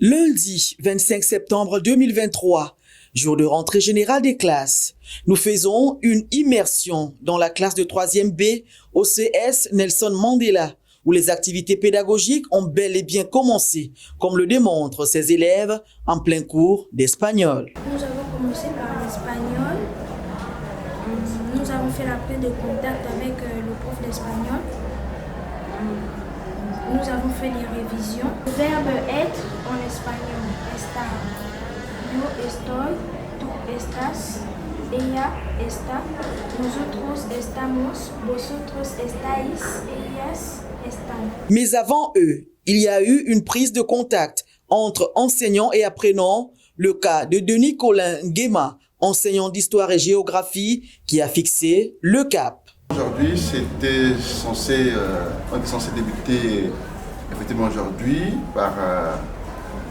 Lundi 25 septembre 2023, jour de rentrée générale des classes, nous faisons une immersion dans la classe de 3e B au CS Nelson Mandela, où les activités pédagogiques ont bel et bien commencé, comme le démontrent ces élèves en plein cours d'espagnol. Nous avons commencé par l'espagnol. Nous avons fait la prise de contact avec le prof d'espagnol. Nous avons fait des révisions. Le verbe être en espagnol, estar. Yo estoy, tú estás, ella está, nosotros estamos, vosotros estáis, ellas están. Mais avant eux, il y a eu une prise de contact entre enseignants et apprenants, le cas de Denis Colin Nguema, enseignant d'histoire et géographie, qui a fixé le cap. Aujourd'hui, on était censé débuter effectivement aujourd'hui par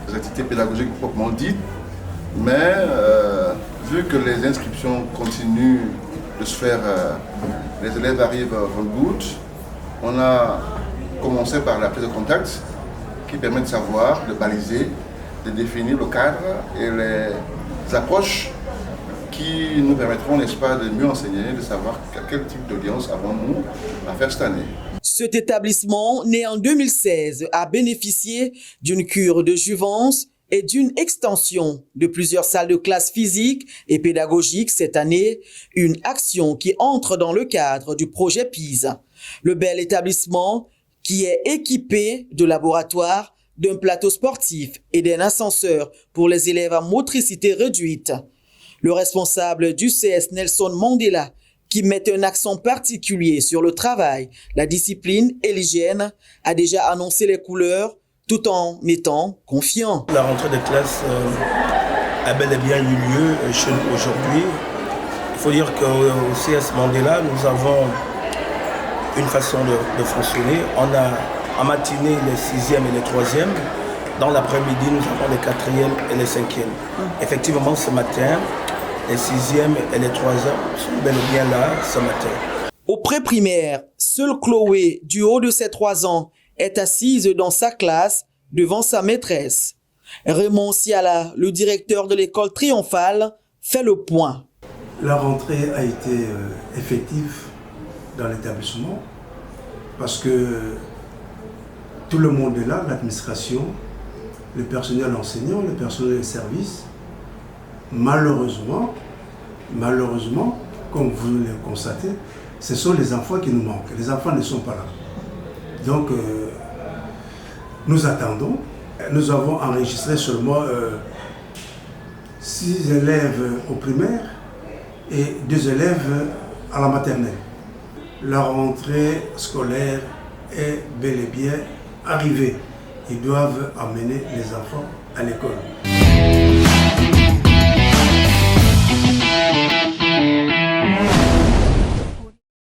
les activités pédagogiques proprement dites, mais vu que les inscriptions continuent de se faire, les élèves arrivent en gouttes, on a commencé par la prise de contact qui permet de savoir, de baliser, de définir le cadre et les approches qui nous permettront, n'est-ce pas, de mieux enseigner, de savoir quel type d'audience avons-nous à faire cette année. Cet établissement, né en 2016, a bénéficié d'une cure de jouvence et d'une extension de plusieurs salles de classe physiques et pédagogiques cette année, une action qui entre dans le cadre du projet PISA. Le bel établissement qui est équipé de laboratoires, d'un plateau sportif et d'un ascenseur pour les élèves à motricité réduite. Le responsable du CS Nelson Mandela, qui met un accent particulier sur le travail, la discipline et l'hygiène, a déjà annoncé les couleurs tout en étant confiant. La rentrée de classe a bel et bien eu lieu chez nous aujourd'hui. Il faut dire qu'au CS Mandela, nous avons une façon de fonctionner. On a en matinée les 6e et les 3e. Dans l'après-midi, nous avons les 4e et les 5e. Effectivement, ce matin, les 6e et les 3e sont bel et bien là ce matin. Au pré-primaire, seule Chloé, du haut de ses 3 ans, est assise dans sa classe devant sa maîtresse. Raymond Siala, le directeur de l'école triomphale, fait le point. La rentrée a été effective dans l'établissement parce que tout le monde est là, l'administration, le personnel enseignant, le personnel de service. Malheureusement, comme vous le constatez, ce sont les enfants qui nous manquent. Les enfants ne sont pas là. Donc, nous attendons. Nous avons enregistré seulement 6 élèves au primaire et 2 élèves à la maternelle. La rentrée scolaire est bel et bien arrivée. Ils doivent amener les enfants à l'école.